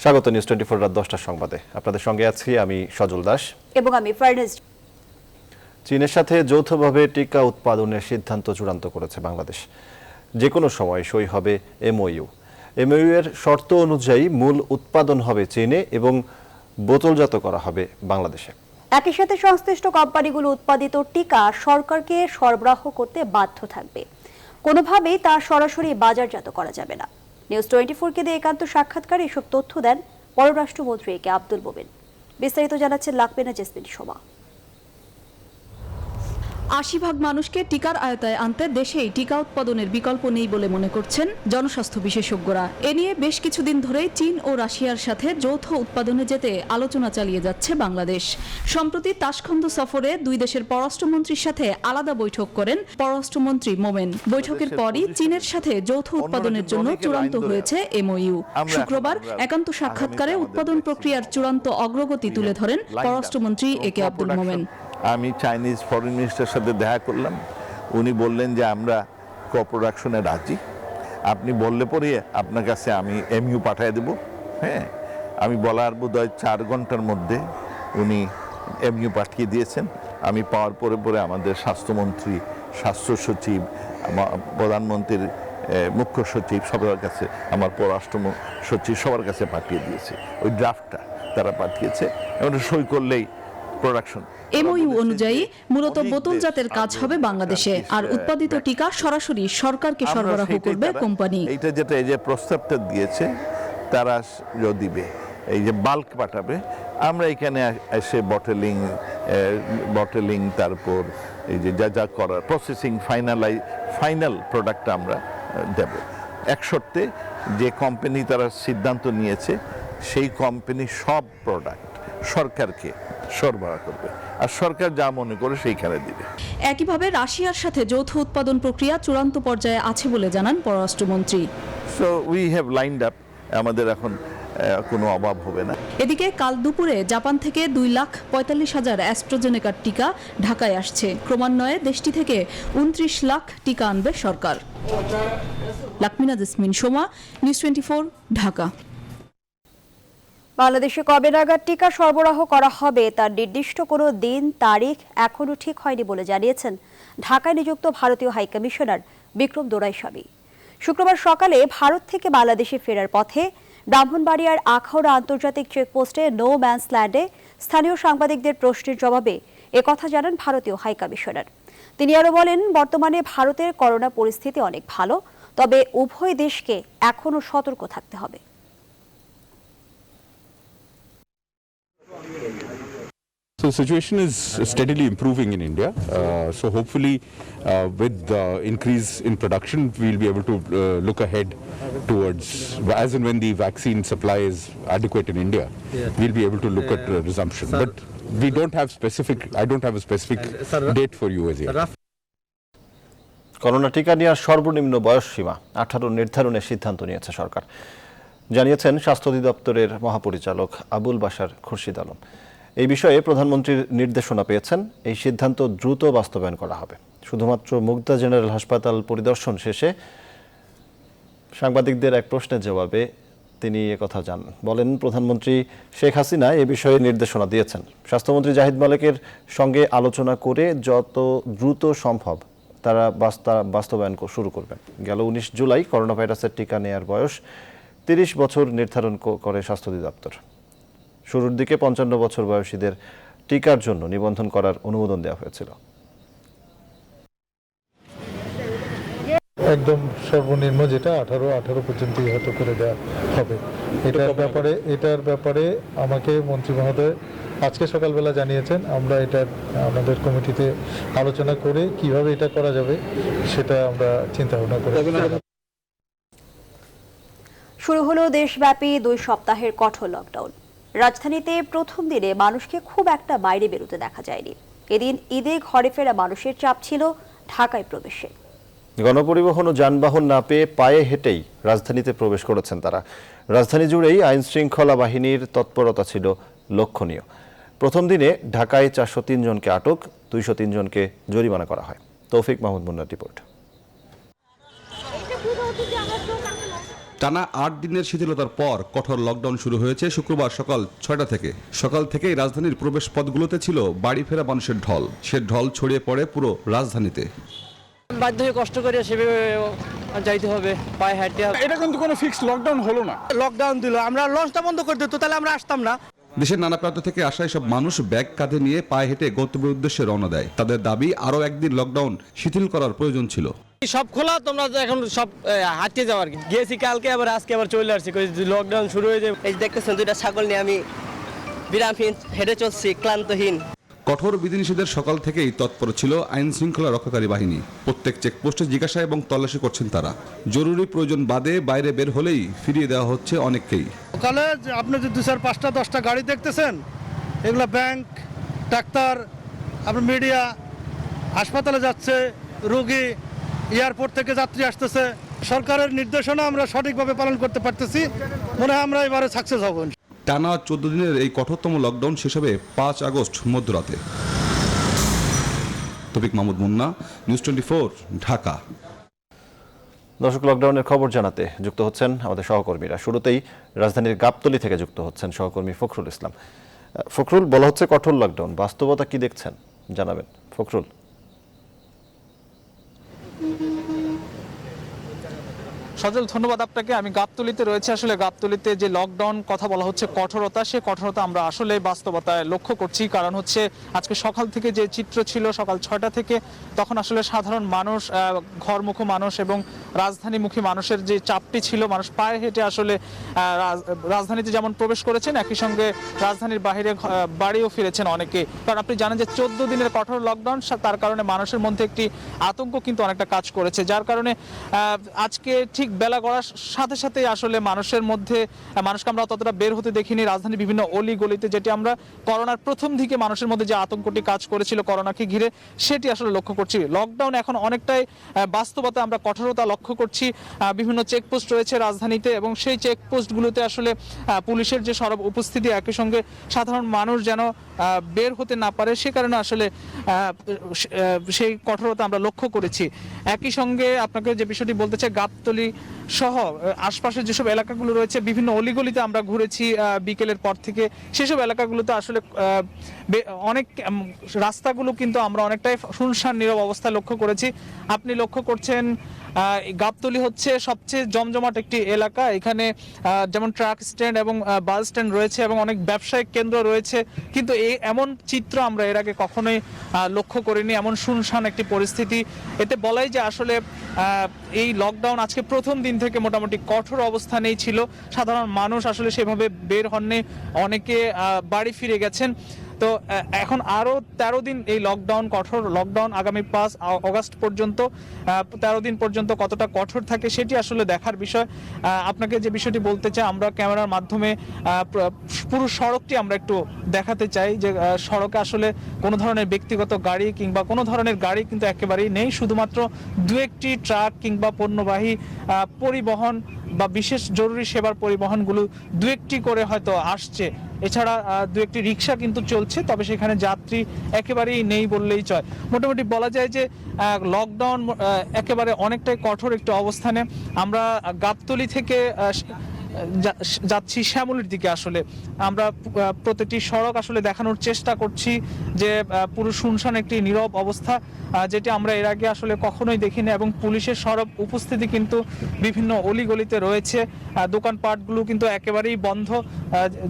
স্বাগত নিউজ 24 রাত 10টার সংবাদে। আপনাদের সঙ্গে আছি আমি সজল দাস এবং আমি ফারনাজ। চীনের সাথে যৌথভাবে টিকা উৎপাদনের সিদ্ধান্ত চূড়ান্ত করেছে বাংলাদেশ। যে কোনো সময় সই হবে এমওইউ। এমওইউ এর শর্ত অনুযায়ী মূল উৎপাদন হবে চীনে এবং বোতলজাত করা হবে বাংলাদেশে। একই সাথে সংশ্লিষ্ট কোম্পানিগুলো উৎপাদিত টিকা সরকারকে সরবরাহ করতে বাধ্য থাকবে। কোনোভাবেই তা সরাসরি বাজারজাত করা যাবে না। নিউজ 24 কে দিয়ে একান্ত সাক্ষাৎকারে এসব তথ্য দেন পররাষ্ট্রমন্ত্রী এ কে আব্দুল মোমেন। বিস্তারিত জানাচ্ছেন লাকমিনা জেসমিন শোভা। ৮০% মানুষকে টিকার আয়তায় আনতে দেশেই টিকা উৎপাদনের বিকল্প নেই বলে মনে করছেন জনস্বাস্থ্য বিশেষজ্ঞরা। এ নিয়ে বেশ কিছুদিন ধরেই চীন ও রাশিয়ার সাথে যৌথ উৎপাদনে যেতে আলোচনা চালিয়ে যাচ্ছে বাংলাদেশ। সম্প্রতি তাশখন্দ সফরে দুই দেশের পররাষ্ট্রমন্ত্রীর সাথে আলাদা বৈঠক করেন পররাষ্ট্রমন্ত্রী মোমেন। বৈঠকের পরই চীনের সাথে যৌথ উৎপাদনের জন্য চূড়ান্ত হয়েছে এমওইউ। শুক্রবার একান্ত সাক্ষাৎকারে উৎপাদন প্রক্রিয়ার চূড়ান্ত অগ্রগতি তুলে ধরেন পররাষ্ট্রমন্ত্রী এ কে আব্দুল মোমেন। আমি চাইনিজ ফরেন মিনিস্টারের সাথে দেখা করলাম। উনি বললেন যে আমরা কোপ্রোডাকশনে রাজি, আপনি বললে পরে আপনার কাছে আমি এমইউ পাঠিয়ে দেব। হ্যাঁ, আমি বলার বোধহয় 4 ঘন্টার মধ্যে উনি এমইউ পাঠিয়ে দিয়েছেন। আমি পাওয়ার পরে পরে আমাদের স্বাস্থ্যমন্ত্রী, স্বাস্থ্য সচিব, প্রধানমন্ত্রীর মুখ্য সচিব সবার কাছে, আমার পররাষ্ট্র সচিব সবার কাছে পাঠিয়ে দিয়েছে। ওই ড্রাফটটা তারা পাঠিয়েছে এবং সই করলেই প্রোডাকশন। এমওইউ অনুযায়ী মূলত বোতলজাতের কাজ হবে বাংলাদেশে, আর উৎপাদিত টিকা সরাসরি সরকারকে সরবরাহ করবে কোম্পানি। এইটা যেটা এই যে প্রস্তাবটা দিয়েছে তারা দিবে, এই যে বাল্ক পাঠাবে, আমরা এখানে এসে বটলিং তারপর এই যে যা করার প্রসেসিং ফাইনাল প্রোডাক্ট আমরা দেব। এক শর্তে, যে কোম্পানি তারা সিদ্ধান্ত নিয়েছে সেই কোম্পানি সব প্রোডাক্ট সরকারকে সরবরাহ করবে, আর সরকার যা মনে করে সেইখানে দিবে। একইভাবে রাশিয়ার সাথে যৌথ উৎপাদন প্রক্রিয়া চূড়ান্ত পর্যায়ে আছে বলে জানান পররাষ্ট্রমন্ত্রী। So we have lined up, আমাদের এখন কোনো অভাব হবে না। এদিকে কাল দুপুরে জাপান থেকে 2,45,000 অ্যাস্ট্রাজেনেকার টিকা ঢাকায় আসছে। ক্রমান্বয়ে দেশটি থেকে 29 লাখ টিকা আনবে সরকার। লাকমিনা জেসমিন সোমা, নিউজ 24, ঢাকা। বাংলাদেশে কবে নাগাদ টিকা সরবরাহ করা হবে তার নির্দিষ্ট কোনো দিন তারিখ এখনও ঠিক হয়নি বলে জানিয়েছেন ঢাকায় নিযুক্ত ভারতীয় হাইকমিশনার বিক্রম দোরাইস্বামী। শুক্রবার সকালে ভারত থেকে বাংলাদেশে ফেরার পথে ব্রাহ্মণবাড়িয়ার আখাউড়া আন্তর্জাতিক চেকপোস্টে নো ম্যানস ল্যান্ডে স্থানীয় সাংবাদিকদের প্রশ্নের জবাবে একথা জানান ভারতীয় হাইকমিশনার। তিনি আরও বলেন, বর্তমানে ভারতের করোনা পরিস্থিতি অনেক ভালো, তবে উভয় দেশকে এখনও সতর্ক থাকতে হবে। So the situation is steadily improving in India. So hopefully with the increase in production, we'll be able to look ahead towards, as and when the vaccine supply is adequate in India, we'll be able to look at resumption. But we don't have I don't have a specific date for you as yet. Corona টিকা নেওয়ার সর্বনিম্ন বয়স সীমা 18 নির্ধারণের সিদ্ধান্ত নিয়েছে সরকার, জানিয়েছেন স্বাস্থ্য অধিদপ্তরের মহাপরিচালক আবুল বাশার খুরশিদ আলম। এই বিষয়ে প্রধানমন্ত্রীর নির্দেশনা পেয়েছেন। এই সিদ্ধান্ত দ্রুত বাস্তবায়ন করা হবে। শুধুমাত্র মুগদা জেনারেল হাসপাতাল পরিদর্শন শেষে সাংবাদিকদের এক প্রশ্নের জবাবে তিনি একথা বলেন। প্রধানমন্ত্রী শেখ হাসিনা এ বিষয়ে নির্দেশনা দিয়েছেন। স্বাস্থ্যমন্ত্রী জাহিদ মালেকের সঙ্গে আলোচনা করে যত দ্রুত সম্ভব তারা বাস্তবায়ন শুরু করবেন। গেল 19 জুলাই করোনা ভাইরাসের টিকা নেয়ার বয়স 30 বছর নির্ধারণ করে স্বাস্থ্য অধিদপ্তর। শুরুর দিকে 55 বছর বয়সীদের টিকার জন্য নিবন্ধন করার অনুমোদন দেওয়া হয়েছিল। একদম সর্বনিম্ন যেটা 18 পর্যন্ত হয়তো করে দেওয়া হবে। এটার ব্যাপারে আমাকে মন্ত্রী মহোদয় আজকে সকালবেলা জানিয়েছেন। আমরা এটার আমাদের কমিটিতে আলোচনা করে কিভাবে এটা করা যাবে সেটা আমরা চিন্তা ভাবনা করব। শুরু হলো দেশব্যাপী 2 সপ্তাহের কঠোর লকডাউন। রাজধানীতে প্রথম দিনে মানুষকে খুব একটা বাইরে বেরোতে দেখা যায়নি। এদিন ঈদে ঘরে ফেরা মানুষের চাপ ছিল ঢাকায় প্রবেশে। গণপরিবহন ও যানবাহন না পেয়ে পায়ে হেঁটেই রাজধানীতে প্রবেশ করেছেন তারা। রাজধানী জুড়েই আইন শৃঙ্খলা বাহিনীর তৎপরতা ছিল লক্ষণীয়। প্রথম দিনে ঢাকায় 403 জনকে আটক, 203 জনকে জরিমানা করা হয়। তৌফিক মাহমুদ মুন্নার রিপোর্ট। টানা 8 দিনের শিথিলতার পর কঠোর লকডাউন শুরু হয়েছে শুক্রবার সকাল 6টা থেকে। সকাল থেকেই রাজধানীর প্রবেশ পথগুলোতে ছিল বাড়ি ফেরা মানুষের ঢল। সে ঢল ছড়িয়ে পড়ে পুরো রাজধানীতে। বাধ্য হয়ে কষ্ট করে সেভাবে যাইতে হবে, পায়ে হাঁটতে হবে। এটা কিন্তু কোনো ফিক্সড লকডাউন হলো না। লকডাউন দিল, আমরা লঞ্চটা বন্ধ করে দিত, তাহলে আমরা আসতাম না। দেশের নানা প্রান্ত থেকে আসা এসব মানুষ ব্যাগ কাঁধে নিয়ে পায়ে হেঁটে গন্তব্যের উদ্দেশ্যে রওনা দেয়। তাদের দাবি আরও একদিন লকডাউন শিথিল করার প্রয়োজন ছিল। সব খোলা, তোমরা এখন সব হাঁটতে যাও আর কি। গিয়েছি কালকে, আবার আজকে আবার চলে আসছি, লকডাউন শুরু হয়ে যাবে। এই দেখতেছেন 2টা ছাগল নিয়ে আমি বিরামহীন হেঁটে চলছি, ক্লান্তহীন। কঠোর বিধিনিষেধের সকাল থেকেই তৎপর ছিল আইন শৃঙ্খলা রক্ষাকারী বাহিনী। প্রত্যেক চেকপোস্টে জিজ্ঞাসা এবং তল্লাশি করছেন তারা। জরুরি প্রয়োজন বাদে বাইরে বের হলেই ফিরিয়ে দেওয়া হচ্ছে অনেককেই। সকালে আপনি যে 2, 4, 5টা 10টা গাড়ি দেখতেছেন, এগুলো ব্যাংক, ডাক্তার, আপনার মিডিয়া, হাসপাতালে যাচ্ছে রোগী, এয়ারপোর্ট থেকে যাত্রী আসতেছে। সরকারের নির্দেশনা আমরা সঠিকভাবে পালন করতে পারতেছি, মনে হয় আমরা এবারে সাকসেস হব। টানা 14 দিনের এই কঠোরতম লকডাউন শেষ হবে 5 আগস্ট মধ্যরাতে। তৌফিক মাহমুদ মুন্না, নিউজ 24, ঢাকা। দর্শক, লকডাউনের খবর জানাতে যুক্ত হচ্ছেন আমাদের সহকর্মীরা। শুরুতেই রাজধানীর গাবতলী থেকে যুক্ত হচ্ছেন সহকর্মী ফখরুল ইসলাম। ফখরুল, বলা হচ্ছে কঠোর লকডাউন, বাস্তবতা কি দেখছেন জানাবেন ফখরুল। সজল, ধন্যবাদ আপনাকে। আমি গাবতলীতে রয়েছে। আসলে গাবতলীতে যে লকডাউন কথা বলা হচ্ছে কঠোরতা, সে কঠোরতা আমরা আসলে বাস্তবতায় লক্ষ্য করছি। কারণ হচ্ছে আজকে সকাল থেকে যে চিত্র ছিল, সকাল 6টা থেকে, তখন আসলে সাধারণ মানুষ, ঘরমুখী মানুষ এবং রাজধানীমুখী মানুষের যে চাপটি ছিল, মানুষ পায়ে হেঁটে আসলে রাজধানীতে যেমন প্রবেশ করেছেন, একই সঙ্গে রাজধানীর বাইরে বাড়িও ফিরেছেন অনেকে। কারণ আপনি জানেন যে 14 দিনের কঠোর লকডাউন, তার কারণে মানুষের মধ্যে একটি আতঙ্ক কিন্তু অনেকটা কাজ করেছে। যার কারণে আজকে ঠিক বেলা গড়ার সাথে সাথে আসলে মানুষের মধ্যে, মানুষকে আমরা ততটা বের হতে দেখিনি রাজধানীর বিভিন্ন অলি গলিতে, যেটি আমরা করোনার প্রথম দিকে মানুষের মধ্যে যে আতঙ্কটি কাজ করেছিল করোনাকে ঘিরে, সেটি আসলে লক্ষ্য করছি। লকডাউন এখন অনেকটাই বাস্তবতা আমরা কঠোরতা লক্ষ্য করছি। বিভিন্ন চেকপোস্ট রয়েছে রাজধানীতে এবং সেই চেকপোস্টগুলোতে আসলে পুলিশের যে সরব উপস্থিতি, একই সঙ্গে সাধারণ মানুষ যেন বের হতে না পারে, সে কারণে আসলে সেই কঠোরতা আমরা লক্ষ্য করেছি। একই সঙ্গে আপনাকে যে বিষয়টি বলতে চাই, গাবতলী সহ আশপাশের যেসব এলাকাগুলো রয়েছে, বিভিন্ন অলিগলিতে আমরা ঘুরেছি বিকেলের পর থেকে। সেসব এলাকাগুলোতে আসলে অনেক রাস্তাগুলো কিন্তু আমরা অনেকটাই শুনশান নীরব অবস্থায় লক্ষ্য করেছি। আপনি লক্ষ্য করছেন গাবতলী হচ্ছে সবচেয়ে জমজমাট একটি এলাকা। এখানে যেমন ট্রাক স্ট্যান্ড এবং বাস স্ট্যান্ড রয়েছে এবং অনেক ব্যবসায়িক কেন্দ্র রয়েছে, কিন্তু এমন চিত্র আমরা এর আগে কখনোই লক্ষ্য করিনি, এমন শুনশান একটি পরিস্থিতি। এতে বলাই যে আসলে এই লকডাউন আজকে প্রথম দিন থেকে মোটামুটি কঠোর অবস্থানেই ছিল। সাধারণ মানুষ আসলে সেভাবে বের হননি, অনেকে বাড়ি ফিরে গেছেন। তো এখন আরও 13 দিন এই লকডাউন, কঠোর লকডাউন আগামী 5 আগস্ট পর্যন্ত, 13 দিন পর্যন্ত কতটা কঠোর থাকে সেটি আসলে দেখার বিষয়। আপনাকে যে বিষয়টি বলতে চাই, আমরা ক্যামেরার মাধ্যমে পুরো সড়কটি আমরা একটু দেখাতে চাই যে সড়কে আসলে কোনো ধরনের ব্যক্তিগত গাড়ি কিংবা কোনো ধরনের গাড়ি কিন্তু একেবারেই নেই। শুধুমাত্র 2-1টি ট্রাক কিংবা পণ্যবাহী পরিবহন বা বিশেষ জরুরি সেবার পরিবহনগুলো 2-1টি করে হয়তো আসছে। এছাড়া 2-1টি রিক্সা কিন্তু চলছে, তবে সেখানে যাত্রী একেবারেই নেই বললেই চলে। মোটামুটি বলা যায় যে লকডাউন একেবারে অনেকটাই কঠোর একটি অবস্থানে। আমরা গাবতলী থেকে যাচ্ছি শ্যামলীর দিকে। আসলে আমরা প্রতিটি সড়ক আসলে দেখানোর চেষ্টা করছি যে পুরো শুনশান একটি নীরব অবস্থা, যেটি আমরা এর আগে আসলে কখনোই দেখিনি। এবং পুলিশের সরব উপস্থিতি কিন্তু বিভিন্ন অলিগলিতে রয়েছে। দোকানপাটগুলো কিন্তু একেবারেই বন্ধ,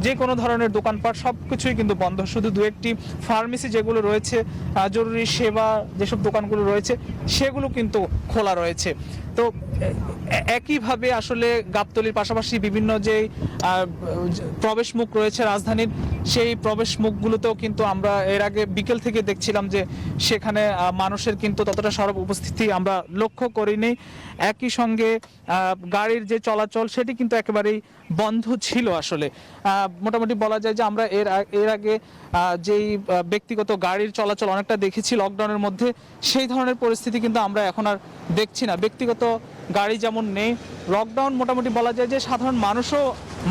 যে কোনো ধরনের দোকানপাট সব কিছুই কিন্তু বন্ধ। শুধু 2-1টি ফার্মেসি যেগুলো রয়েছে, জরুরি সেবা যেসব দোকানগুলো রয়েছে, সেগুলো কিন্তু খোলা রয়েছে। তো একইভাবে আসলে গাবতলীর পাশাপাশি বিভিন্ন যে প্রবেশ মুখ রয়েছে রাজধানীর, সেই প্রবেশ মুখগুলোতেও কিন্তু আমরা এর আগে বিকেল থেকে দেখছিলাম যে সেখানে মানুষের কিন্তু ততটা সরব উপস্থিতি আমরা লক্ষ্য করিনি। একই সঙ্গে গাড়ির যে চলাচল, সেটি কিন্তু একেবারেই বন্ধ ছিল। আসলে মোটামুটি বলা যায় যে আমরা এর আগে যেই ব্যক্তিগত গাড়ির চলাচল অনেকটা দেখেছি লকডাউনের মধ্যে, সেই ধরনের পরিস্থিতি কিন্তু আমরা এখন আর দেখছি না। ব্যক্তিগত গাড়ি যেমন নেই, লকডাউন মোটামুটি বলা যায় যে সাধারণ মানুষও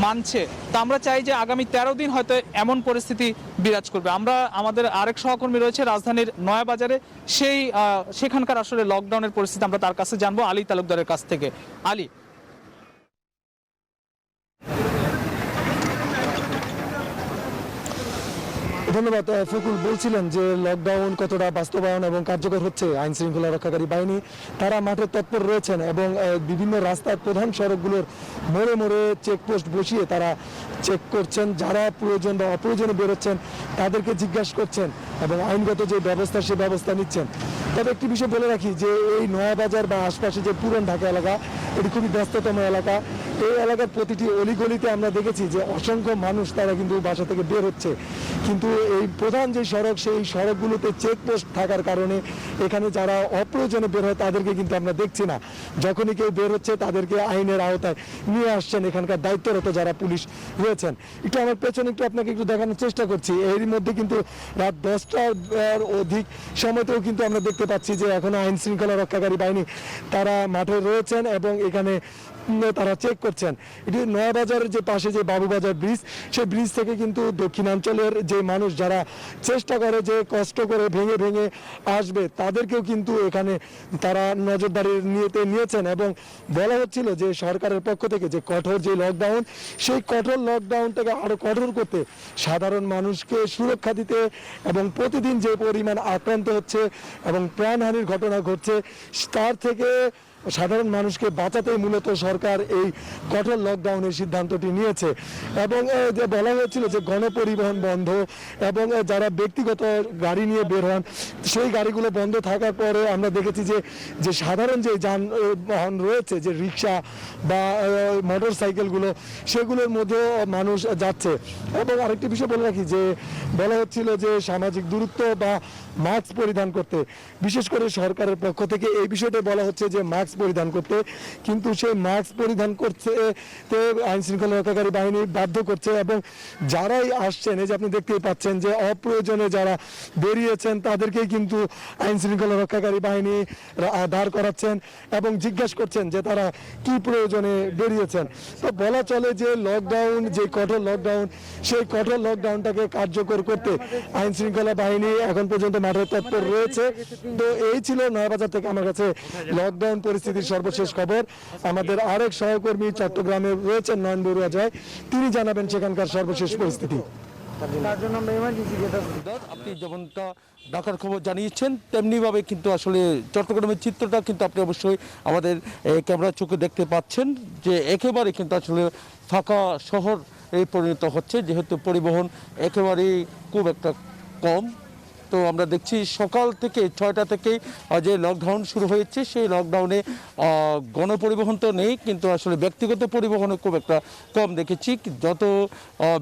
মানছে। তো আমরা চাই যে আগামী 13 দিন হয়তো এমন পরিস্থিতি বিরাজ করবে। আমরা আমাদের আরেক সহকর্মী রয়েছে রাজধানীর নয়াবাজারে, সেখানকার আসলে লকডাউনের পরিস্থিতি আমরা তার কাছে জানবো, আলী তালুকদারের কাছ থেকে। আলী। ধন্যবাদ। ফকুল বলছিলেন যে লকডাউন কতটা বাস্তবায়ন এবং কার্যকর হচ্ছে। আইন শৃঙ্খলা রক্ষাকারী বাহিনী তারা মাঠে তৎপর রয়েছেন এবং বিভিন্ন রাস্তার প্রধান সড়কগুলোর মোড়ে মোড়ে চেকপোস্ট বসিয়ে তারা চেক করছেন, যারা প্রয়োজন বা অপ্রয়োজনে বেরোচ্ছেন তাদেরকে জিজ্ঞাসা করছেন এবং আইনগত যে ব্যবস্থা সে ব্যবস্থা নিচ্ছেন। তবে একটি বিষয় বলে রাখি যে এই নয়াবাজার বা আশপাশে যে পুরান ঢাকা এলাকা, এটি খুবই ব্যস্ততম এলাকা। এই এলাকার প্রতিটি অলিগলিতে আমরা দেখেছি যে অসংখ্য মানুষ তারা কিন্তু বাসা থেকে বের হচ্ছে, কিন্তু এই প্রধান যে সড়ক সেই সড়কগুলোতে চেকপোস্ট থাকার কারণে এখানে যারা অপ্রয়োজনে বের হয় তাদেরকে কিন্তু আমরা দেখছি না। যখনই কেউ বের হচ্ছে তাদেরকে আইনের আওতায় নিয়ে আসছেন এখানকার দায়িত্বরত যারা পুলিশ রয়েছেন। একটু আমার পেছনে একটু আপনাকে একটু দেখানোর চেষ্টা করছি। এরই মধ্যে কিন্তু রাত 10টার অধিক সময়তেও কিন্তু আমরা দেখতে পাচ্ছি যে এখনো আইন শৃঙ্খলা রক্ষাকারী বাহিনী তারা মাঠে রয়েছেন এবং এখানে তারা চেক করছেন। এটি নয়াবাজারের যে পাশে যে বাবুবাজার ব্রিজ, সেই ব্রিজ থেকে কিন্তু দক্ষিণাঞ্চলের যে মানুষ যারা চেষ্টা করে যে কষ্ট করে ভেঙে ভেঙে আসবে তাদেরকেও কিন্তু এখানে তারা নজরদারি নিয়েছেন এবং বলা হচ্ছিল যে সরকারের পক্ষ থেকে যে কঠোর যে লকডাউন, সেই কঠোর লকডাউনটাকে আরো কঠোর করতে, সাধারণ মানুষকে সুরক্ষা দিতে এবং প্রতিদিন যে পরিমাণ আক্রান্ত হচ্ছে এবং প্রাণহানির ঘটনা ঘটছে তার থেকে সাধারণ মানুষকে বাঁচাতেই মূলত সরকার এই কঠোর লকডাউনের সিদ্ধান্তটি নিয়েছে। এবং যে বলা হয়েছিল যে গণপরিবহন বন্ধ এবং যারা ব্যক্তিগত গাড়ি নিয়ে বের হন সেই গাড়িগুলো বন্ধ থাকার পরে আমরা দেখেছি যে সাধারণ যে যানবাহন রয়েছে, যে রিক্সা বা মোটর সাইকেলগুলো, সেগুলোর মধ্যেও মানুষ যাচ্ছে। এবং আরেকটি বিষয় বলে রাখি যে বলা হচ্ছিল যে সামাজিক দূরত্ব বা মাস্ক পরিধান করতে, বিশেষ করে সরকারের পক্ষ থেকে এই বিষয়টা বলা হচ্ছে যে মাস্ক পরিধান করতে, কিন্তু সেই মাস্ক পরিধান করতে আইন শৃঙ্খলা রক্ষাকারী বাহিনী বাধ্য করছে এবং যারাই আসছেন, এই যে আপনি দেখতেই পাচ্ছেন যে অপ্রয়োজনে যারা বেরিয়েছেন তাদেরকেই কিন্তু আইন শৃঙ্খলা রক্ষাকারী বাহিনী দাঁড় করাচ্ছেন এবং জিজ্ঞাসা করছেন যে তারা কি প্রয়োজনে বেরিয়েছেন। তো বলা চলে যে লকডাউন, যে কঠোর লকডাউন, সেই কঠোর লকডাউনটাকে কার্যকর করতে আইন শৃঙ্খলা বাহিনী এখন পর্যন্ত মাঠে তৎপর রয়েছে। তো এই ছিল নয়াবাজার থেকে আমার কাছে লকডাউন পরিস্থিতির সর্বশেষ খবর। আমাদের আরেক সহকর্মী চট্টগ্রামে রয়েছেন নয়ন বড়ুয়া জয়, তিনি জানাবেন সেখানকার সর্বশেষ পরিস্থিতি। আপনি যেমনটা ঢাকার খবর জানিয়েছেন তেমনিভাবে কিন্তু আসলে চট্টগ্রামের চিত্রটা কিন্তু আপনি অবশ্যই আমাদের ক্যামেরার চোখে দেখতে পাচ্ছেন যে একেবারে কিন্তু আসলে ফাঁকা শহর পরিণত হচ্ছে, যেহেতু পরিবহন একেবারেই খুব একটা কম। তো আমরা দেখছি সকাল থেকে 6টা থেকেই যে লকডাউন শুরু হয়েছে, সেই লকডাউনে গণপরিবহন তো নেই, কিন্তু আসলে ব্যক্তিগত পরিবহনে খুব একটা কম দেখেছি। যত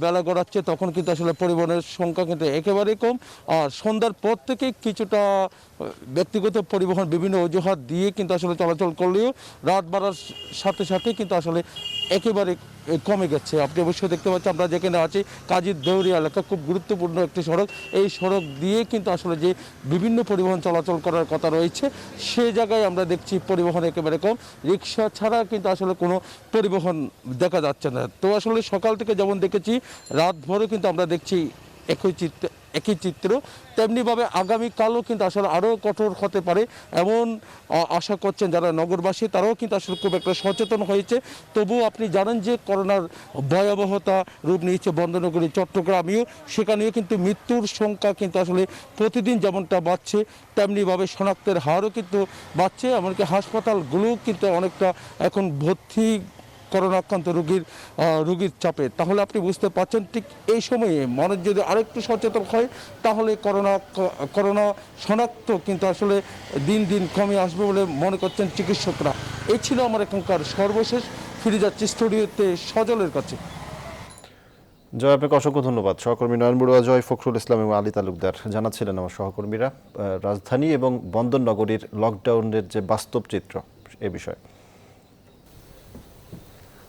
বেলা গড়াচ্ছে তখন কিন্তু আসলে পরিবহনের সংখ্যা কিন্তু একেবারেই কম। আর সন্ধ্যার পর থেকে কিছুটা ব্যক্তিগত পরিবহন বিভিন্ন অজুহাত দিয়ে কিন্তু আসলে চলাচল করলেও রাত বাড়ার সাথে সাথে কিন্তু আসলে একেবারে কমে গেছে। আপনি অবশ্যই দেখতে পাচ্ছেন আমরা যেখানে আছি কাজীর দৌড়ি এলাকা, খুব গুরুত্বপূর্ণ একটি সড়ক। এই সড়ক দিয়ে কিন্তু আসলে যে বিভিন্ন পরিবহন চলাচল করার কথা রয়েছে সে জায়গায় আমরা দেখছি পরিবহন একেবারে কম, রিক্সা ছাড়া কিন্তু আসলে কোনো পরিবহন দেখা যাচ্ছে না। তো আসলে সকাল থেকে যেমন দেখেছি রাত ভরে কিন্তু আমরা দেখছি একই চিত্র। তেমনিভাবে আগামীকালও কিন্তু আসলে আরও কঠোর হতে পারে এমন আশা করছেন যারা নগরবাসী, তারাও কিন্তু আসলে খুব একটা সচেতন হয়েছে। তবুও আপনি জানেন যে করোনার ভয়াবহতা রূপ নিয়েছে বন্দরনগরী চট্টগ্রামেও, সেখানেও কিন্তু মৃত্যুর সংখ্যা কিন্তু আসলে প্রতিদিন যেমনটা বাড়ছে তেমনিভাবে শনাক্তের হারও কিন্তু বাড়ছে। এমনকি হাসপাতালগুলোও কিন্তু অনেকটা এখন ভর্তি করোনা আক্রান্ত রোগীর চাপে। তাহলে আপনি বুঝতে পারছেন ঠিক এই সময়ে মানুষ যদি আরেকটু সচেতন হয় তাহলে করোনা শনাক্ত কিন্তু আসলে দিন দিন কমে আসবে বলে মনে করছেন চিকিৎসকরা। এই ছিল আমার এখানকার সর্বশেষ। ফিরে যাচ্ছি স্টুডিওতে সজলের কাছে। জয়, আপনাকে অসংখ্য ধন্যবাদ। সহকর্মী নয়ন বড়ুয়া জয়, ফখরুল ইসলাম এবং আলী তালুকদার জানাচ্ছিলেন আমার সহকর্মীরা রাজধানী এবং বন্দরনগরীর লকডাউনের যে বাস্তব চিত্র এ বিষয়ে।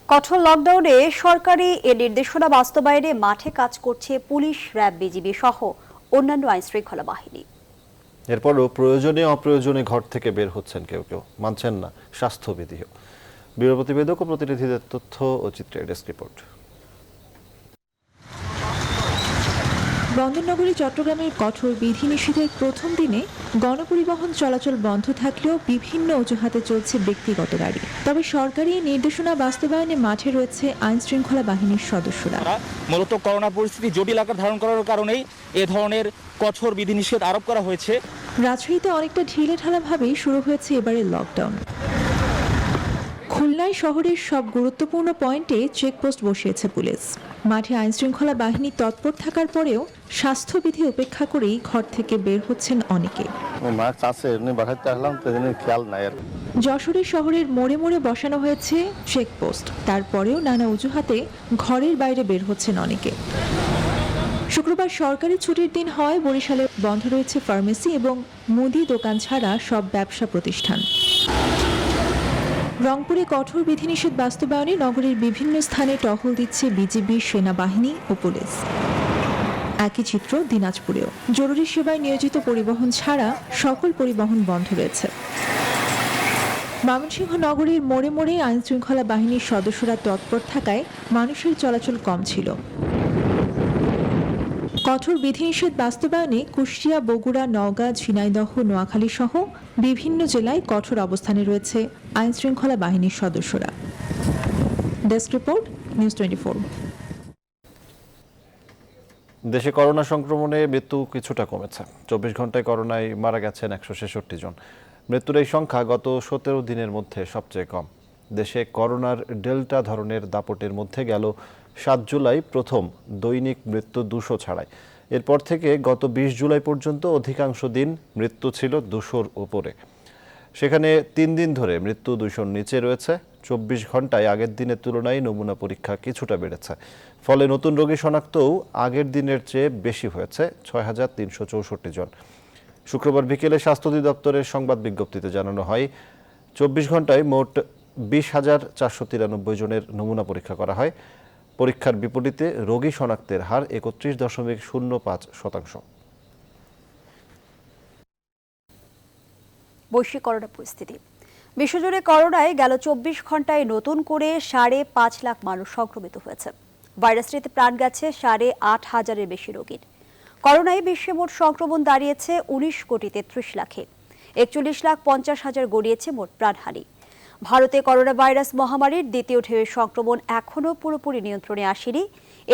কঠোর লকডাউনে সরকারি এ নির্দেশনা বাস্তবায়নে মাঠে কাজ করছে পুলিশ, র্যাব, বিজিবি সহ অন্যান্য আইন শৃঙ্খলা বাহিনী। এরপরও প্রয়োজনে অপ্রয়োজনে ঘর থেকে বের হচ্ছেন কেউ কেউ, মানছেন না স্বাস্থ্যবিধিও। ব্যুরো প্রতিবেদক ও প্রতিনিধিদের তথ্য ও চিত্রের ডেস্ক রিপোর্ট। বন্দরনগরী চট্টগ্রামের কঠোর বিধিনিষেধের প্রথম দিনে গণপরিবহন চলাচল বন্ধ থাকলেও বিভিন্ন অজুহাতে চলছে ব্যক্তিগত গাড়ি। তবে সরকারি নির্দেশনা বাস্তবায়নে মাঠে রয়েছে আইনশৃঙ্খলা বাহিনীর সদস্যরা। মূলত করোনা পরিস্থিতি জটিল আকার ধারণ করার কারণেই এ ধরনের কঠোর বিধিনিষেধ আরোপ করা হয়েছে। রাজশাহীতে অনেকটা ঢিলেঢালাভাবেই শুরু হয়েছে এবারের লকডাউন। খুলনায় শহরের সব গুরুত্বপূর্ণ পয়েন্টে চেকপোস্ট বসিয়েছে পুলিশ। মাঠে আইনশৃঙ্খলা বাহিনী তৎপর থাকার পরেও স্বাস্থ্যবিধি উপেক্ষা করেই ঘর থেকে বের হচ্ছেন অনেকে। যশোরের শহরের মোড়ে মোড়ে বসানো হয়েছে চেকপোস্ট, তারপরেও নানা অজুহাতে ঘরের বাইরে বের হচ্ছেন অনেকে। শুক্রবার সরকারি ছুটির দিন হয় বরিশালে বন্ধ রয়েছে ফার্মেসি এবং মুদি দোকান ছাড়া সব ব্যবসা প্রতিষ্ঠান। রংপুরে কঠোর বিধিনিষেধ বাস্তবায়নে নগরীর বিভিন্ন স্থানে টহল দিচ্ছে বিজিবি, সেনাবাহিনী ও পুলিশ। একই চিত্র দিনাজপুরেও। জরুরি সেবায় নিয়োজিত পরিবহন ছাড়া সকল পরিবহন বন্ধ রয়েছে। ময়মনসিংহ নগরীর মোড়ে মোড়ে আইনশৃঙ্খলা বাহিনীর সদস্যরা তৎপর থাকায় মানুষের চলাচল কম ছিল। কঠোর বিধিনিষেধ বাস্তবায়নে কুষ্টিয়া, বগুড়া, নওগাঁ, ঝিনাইদহ, নোয়াখালী সহ বিভিন্ন জেলায় কঠোর অবস্থানে রয়েছে আইনশৃঙ্খলা বাহিনীর সদস্যরা। Desk report, news 24। দেশে করোনা সংক্রমণে মৃত্যু কিছুটা কমেছে। 24 ঘন্টায় করোনায় মারা গেছেন 166 জন। মৃত্যুর এই সংখ্যা গত 17 দিনের মধ্যে সবচেয়ে কম। দেশে করোনার ডেল্টা ধরনের দাপটের মধ্যে গেল 7 জুলাই প্রথম দৈনিক মৃত্যু 200 ছাড়ায়। এরপর থেকে গত 20 জুলাই পর্যন্ত অধিকাংশ দিন মৃত্যু ছিল 200-র উপরে। সেখানে 3 দিন ধরে মৃত্যু 200-র নিচে রয়েছে। 24 ঘন্টায় আগের দিনের তুলনায় নমুনা পরীক্ষা কিছুটা বেড়েছে। ফলে নতুন রোগী শনাক্তও আগের দিনের চেয়ে বেশি হয়েছে, 6364 জন। শুক্রবার বিকেলে স্বাস্থ্য অধিদপ্তরের সংবাদ বিজ্ঞপ্তিতে জানানো হয়, 24 ঘন্টায় মোট 20,493 জনের নমুনা পরীক্ষা করা হয়। পরীক্ষার বিপরীতে রোগী শনাক্তের হার 31.05%। বৈশ্বিক করোনা পরিস্থিতি। বিশ্বজুড়ে করোনায় গেল 24 ঘন্টায় নতুন করে 5.5 লাখ মানুষ সংক্রমিত হয়েছে। ভাইরাসটিতে প্রাণ গেছে 8,500-এর বেশি রোগীর। করোনায় বিশ্বে মোট সংক্রমণ দাঁড়িয়েছে 19,33,00,000-এ। 41,50,000 গড়িয়েছে মোট প্রাণহানি। ভারতে করোনা ভাইরাস মহামারীর দ্বিতীয় ঢেউয়ের সংক্রমণ এখনও পুরোপুরি নিয়ন্ত্রণে আসেনি।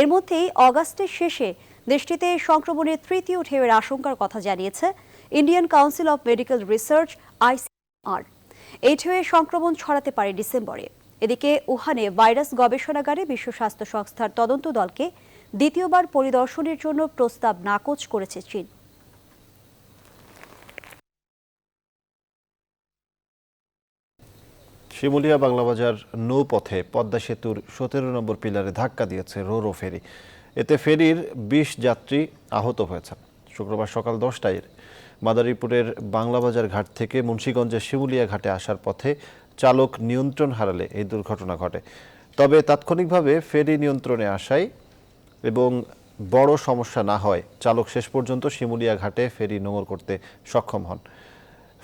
এর মধ্যেই অগাস্টের শেষে দেশটিতে সংক্রমণের তৃতীয় ঢেউয়ের আশঙ্কার কথা জানিয়েছে Indian council of medical research, ICMR। এই ঢেউয়ে সংক্রমণ ছড়াতে পারে ডিসেম্বরে। এদিকে উহানে ভাইরাস গবেষণাগারে বিশ্ব স্বাস্থ্য সংস্থার তদন্ত দলকে দ্বিতীয়বার পরিদর্শনের জন্য প্রস্তাব নাকচ করেছে চীন। শিমুলিয়া বাংলাবাজার নৌপথে পদ্মা সেতুর 17 নম্বর পিলারে ধাক্কা দিয়েছে রোরো ফেরি। এতে ফেরির 20 যাত্রী আহত হয়েছেন। শুক্রবার সকাল 10টায় মাদারীপুরের বাংলাবাজার ঘাট থেকে মুন্সিগঞ্জের শিমুলিয়া ঘাটে আসার পথে চালক নিয়ন্ত্রণ হারালে এই দুর্ঘটনা ঘটে। তবে তাৎক্ষণিকভাবে ফেরি নিয়ন্ত্রণে আসায় এবং বড় সমস্যা না হয় চালক শেষ পর্যন্ত শিমুলিয়া ঘাটে ফেরি নোঙর করতে সক্ষম হন।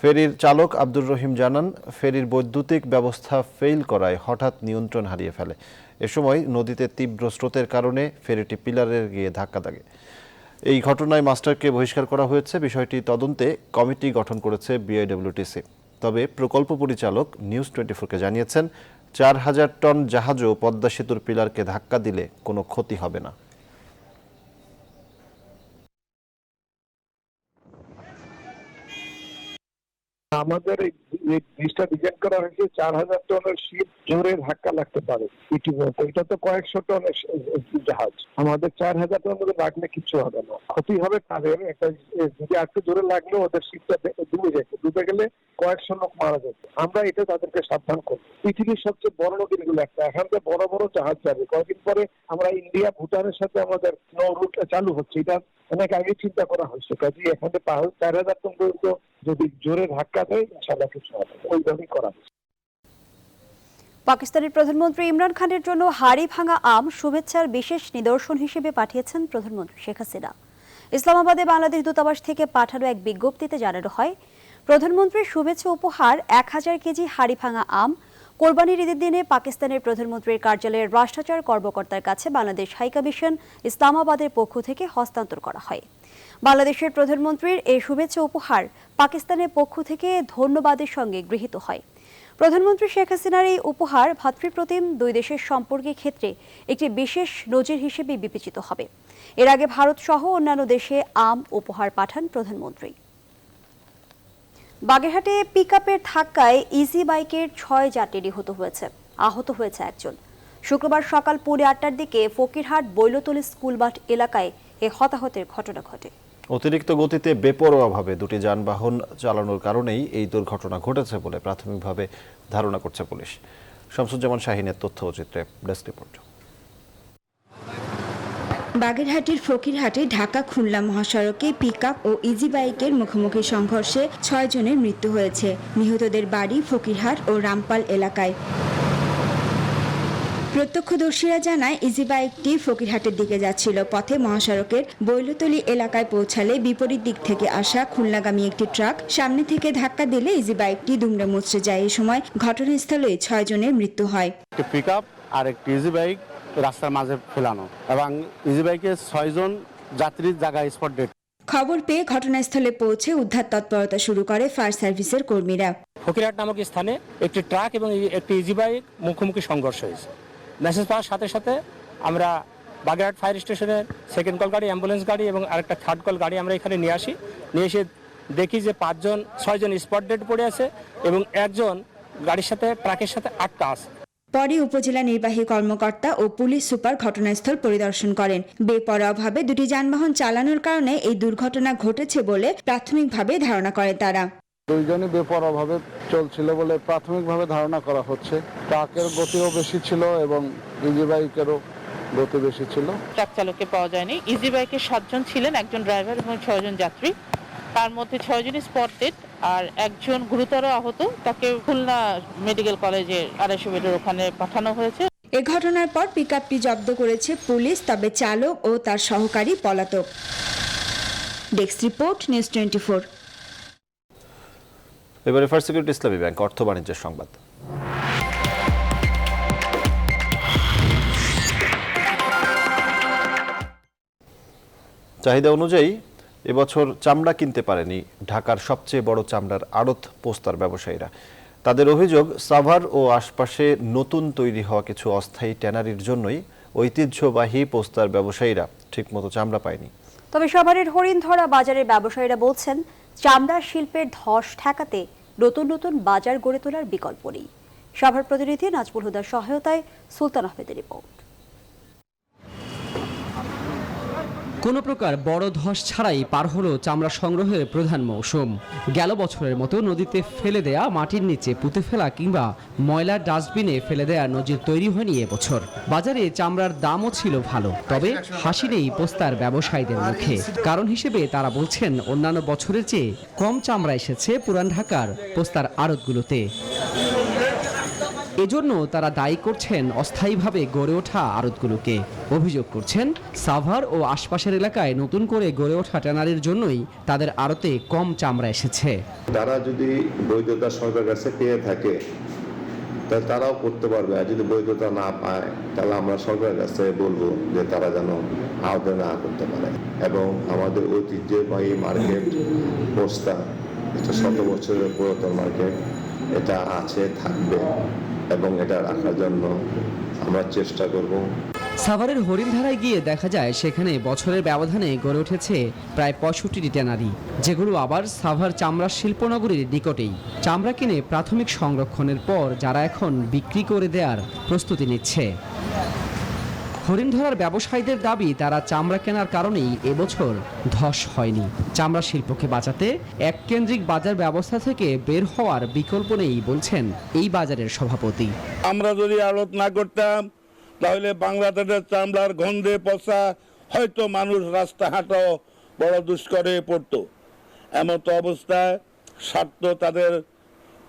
ফেরির চালক আব্দুর রহিম জানান, ফেরির বৈদ্যুতিক ব্যবস্থা ফেইল করায় হঠাৎ নিয়ন্ত্রণ হারিয়ে ফেলে। এ সময় নদীতে তীব্র স্রোতের কারণে ফেরিটি পিলারে গিয়ে ধাক্কা লাগে। এই ঘটনায় মাস্টারকে বহিষ্কার করা হয়েছে। বিষয়টি তদন্তে কমিটি গঠন করেছে BIWTC। তবে প্রকল্প পরিচালক নিউজ 24-কে জানিয়েছেন, 4,000 টন জাহাজও পদ্মা সেতুর পিলারকে ধাক্কা দিলে কোনো ক্ষতি হবে না। আমাদের এই ব্রিজটা ডিজাইন করা হয়েছে 4,000 টনের শিপ জোরে ধাক্কা লাগতে পারে ইতিমধ্যে। এটা তো কয়েকশো টনের জাহাজ, আমাদের 4,000 টনের লাগলে কিছু হবে না, ক্ষতি হবে তাদের। একটা যদি একটু জোরে লাগলে ওদের শিপটা ডুবে যেত, ডুবে গেলে কয়েকশো লোক মারা যেত। আমরা এটা তাদেরকে সাবধান করবো। পৃথিবীর সবচেয়ে বড় নদীগুলো একটা, এখান থেকে বড় বড় জাহাজ যাবে। কয়েকদিন পরে আমরা ইন্ডিয়া ভুটানের সাথে আমাদের নৌ রুটটা চালু হচ্ছে, এটা অনেক আগে চিন্তা করা হয়েছে। কাজে এখানে 4,000 টন পর্যন্ত যদি জোরে ধাক্কা দেয় ইনশাআল্লাহ কিছু হবে, ওইভাবেই করা হয়েছে। পাকিস্তানের প্রধানমন্ত্রী ইমরান খানের জন্য হাড়ি ভাঙা আম শুভেচ্ছার বিশেষ নিদর্শন হিসেবে পাঠিয়েছেন প্রধানমন্ত্রী শেখ হাসিনা। ইসলামাবাদে বাংলাদেশ দূতাবাস থেকে পাঠানো এক বিজ্ঞপ্তিতে জানানো হয়, প্রধানমন্ত্রীর শুভেচ্ছা উপহার 1,000 কেজি হাড়ি ভাঙা আম কোরবানির ঈদের দিনে পাকিস্তানের প্রধানমন্ত্রীর কার্যালয়ের রাষ্ট্রচার কর্মকর্তার কাছে বাংলাদেশ হাইকমিশন ইসলামাবাদের পক্ষ থেকে হস্তান্তর করা হয়। বাংলাদেশের প্রধানমন্ত্রীর এই শুভেচ্ছা উপহার পাকিস্তানের পক্ষ থেকে ধন্যবাদের সঙ্গে গৃহীত হয়। প্রধানমন্ত্রী শেখ হাসিনার এই উপহার ভ্রাতৃপ্রতিম দুই দেশের সম্পর্কের ক্ষেত্রে একটি বিশেষ নজির হিসেবে বিবেচিত হবে। এর আগে ভারত সহ অন্যান্য দেশে উপহার পাঠান প্রধানমন্ত্রী। বাগেরহাটে পিকআপের ধাক্কায় ইজি বাইকের 6 যাত্রী আহত হয়েছে একজন। শুক্রবার সকাল 8:30টার দিকে ফকিরহাট বৈলতলী স্কুলমাঠ এলাকায় এ হতাহতের ঘটনা ঘটে। অতিরিক্ত গতিতে বেপরোয়াভাবে দুটি যানবাহন চালানোর কারণেই এই দুর্ঘটনা ঘটেছে বলে প্রাথমিকভাবে ধারণা করছে পুলিশ। শামসুজ্জামান শাহিনের তথ্য ও চিত্রে ডেস্ক রিপোর্ট। বাগেরহাটের ফকিরহাটে ঢাকা খুলনা মহাসড়কে পিকআপ ও ইজি বাইকের মুখোমুখি সংঘর্ষে 6 জনের মৃত্যু হয়েছে। নিহতদের বাড়ি ফকিরহাট ও রামপাল এলাকায়। প্রত্যক্ষদর্শীরা জানায় ইজি বাইকটি ফকিরহাটের দিকে যাচ্ছিল। পথে মহাসড়কের বৈলতলী এলাকায় পৌঁছালে বিপরীত দিক থেকে আসা খুলনাগামী একটি ট্রাক সামনে থেকে ধাক্কা দিলে ইজি বাইকটি দুমড়ে মুচড়ে যায়। এই সময় ঘটনাস্থলে 6 জনের মৃত্যু হয়। একটি পিকআপ আর একটি ইজি বাইক রাস্তার মাঝে ফেলানো এবং ইজি বাইকে 6 জন যাত্রীর জায়গায় স্পট ডেড। খবর পেয়ে ঘটনাস্থলে পৌঁছে উদ্ধার তৎপরতা শুরু করে ফায়ার সার্ভিসের কর্মীরা। ফকিরহাট নামক স্থানে একটি ট্রাক এবং একটি ইজি বাইক মুখোমুখি সংঘর্ষ হয়েছে। মেসেজ পাওয়ার সাথে সাথে আমরা বাগেরহাট ফায়ার স্টেশনের সেকেন্ড কল গাড়ি, অ্যাম্বুলেন্স গাড়ি এবং আরেকটা থার্ড কল গাড়ি আমরা এখানে নিয়ে এসে দেখি যে 6 জন স্পট ডেড পড়ে আছে এবং একজন গাড়ির সাথে ট্রাকের সাথে আটকা আছে। পরে উপজেলা নির্বাহী কর্মকর্তা ও পুলিশ সুপার ঘটনাস্থল পরিদর্শন করেন। বেপরোয়াভাবে দুটি যানবাহন চালানোর কারণে এই দুর্ঘটনা ঘটেছে বলে প্রাথমিকভাবে ধারণা করে তারা। দুইজনই বেপরোয়াভাবে চলছিল বলে প্রাথমিকভাবে ধারণা করা হচ্ছে। ট্রাকের গতিও বেশি ছিল এবং ইজি বাইকেরও গতি বেশি ছিল। ট্রাক চালককে পাওয়া যায়নি। ইজি বাইকে 7 জন ছিলেন, একজন ড্রাইভার এবং 6 জন যাত্রী। তার মধ্যে 6 জনই স্পট ডেড আর একজন গুরুতর আহত। তাকে খুলনা মেডিকেল কলেজে 250 বেডের ওখানে পাঠানো হয়েছে। এ ঘটনার পর পিকআপটি জব্দ করেছে পুলিশ, তবে চালক ও তার সহকারী পলাতক। Desk report, news 24। এবারে ফার্স্ট সিকিউরিটি ইসলামী ব্যাংক অর্থ বাণিজ্যের সংবাদ। চাহিদা অনুযায়ী এবছর চামড়া কিনতে পারেনি ঢাকার সবচেয়ে বড় চামড়ার আড়ত পোস্তার ব্যবসায়ীরা। তাদের অভিযোগ, সাভার ও আশপাশে নতুন তৈরি হওয়া কিছু অস্থায়ী ট্যানারির জন্যই ঐতিহ্যবাহী পোস্তার ব্যবসায়ীরা ঠিকমতো চামড়া পায়নি। তবে সাভারের হরিণধরা বাজারের ব্যবসায়ীরা বলছেন, চামড়া শিল্পের ধস ঠেকাতে নতুন নতুন বাজার গড়ে তোলার বিকল্প নেই। সাভার প্রতিনিধি নাজমুল হুদার সহায়তায় সুলতান আহমেদের রিপোর্ট। কোনো প্রকার বড় ধস ছাড়াই পার হলো চামড়া সংগ্রহের প্রধান মৌসুম। গেল বছরের মতো নদীতে ফেলে দেয়া, মাটির নিচে পুঁতে ফেলা কিংবা ময়লার ডাস্টবিনে ফেলে দেয়া নজির তৈরি হয়নি এবছর। বাজারে চামড়ার দামও ছিল ভালো, তবে হাসি নেই পোস্তার ব্যবসায়ীদের মুখে। কারণ হিসেবে তারা বলছেন, অন্যান্য বছরের চেয়ে কম চামড়া এসেছে পুরান ঢাকার পোস্তার আড়তগুলোতে। এজন্য তারা দায়ী করছেন অস্থায়ীভাবে গড়ে ওঠা আড়তগুলোকে। অভিযোগ করছেন, সাভার ও আশপাশের এলাকায় নতুন করে গড়ে ওঠা ট্যানারির জন্যই তাদের আড়তে কম চামড়া এসেছে। তারা যদি বৈধতা সরকার কাছে পেয়ে থাকে তাহলে তারাও করতে পারবে, আর যদি বৈধতা না পায় তাহলে আমরা সরকারের কাছে বলবো যে তারা যেন আওতায় না করতে পারে। এবং আমাদের ঐতিহ্যবাহী মার্কেট পোস্তা, এটা 100 বছরের পুরাতন মার্কেট, এটা আছে, থাকবে এবং এটা রাখার জন্য আমরা চেষ্টা করব। সাভারের হরিণধারায় গিয়ে দেখা যায় সেখানে বছরের ব্যবধানে গড়ে উঠেছে প্রায় 65টি ট্যানারি, যেগুলো আবার সাভার চামড়া শিল্পনগরীর নিকটেই। চামড়া কিনে প্রাথমিক সংরক্ষণের পর যারা এখন বিক্রি করে দেওয়ার প্রস্তুতি নিচ্ছে। হরিণধরার ব্যবসায়ীদের দাবি, তারা চামড়া কেনার কারণেই এবছর ধস হয়নি। চামড়া শিল্পকে বাঁচাতে এক কেন্দ্রিক বাজার ব্যবস্থা থেকে বের হওয়ার বিকল্প নেই বলছেন এই বাজারের সভাপতি। আমরা যদি আড়ত না করতাম তাহলে বাংলাদেশের চামড়ার গন্ধে পচা হয়তো মানুষ রাস্তা হাঁটাও বড় দুষ্করে পড়তো। এমন তো অবস্থায় স্বার্থ তাদের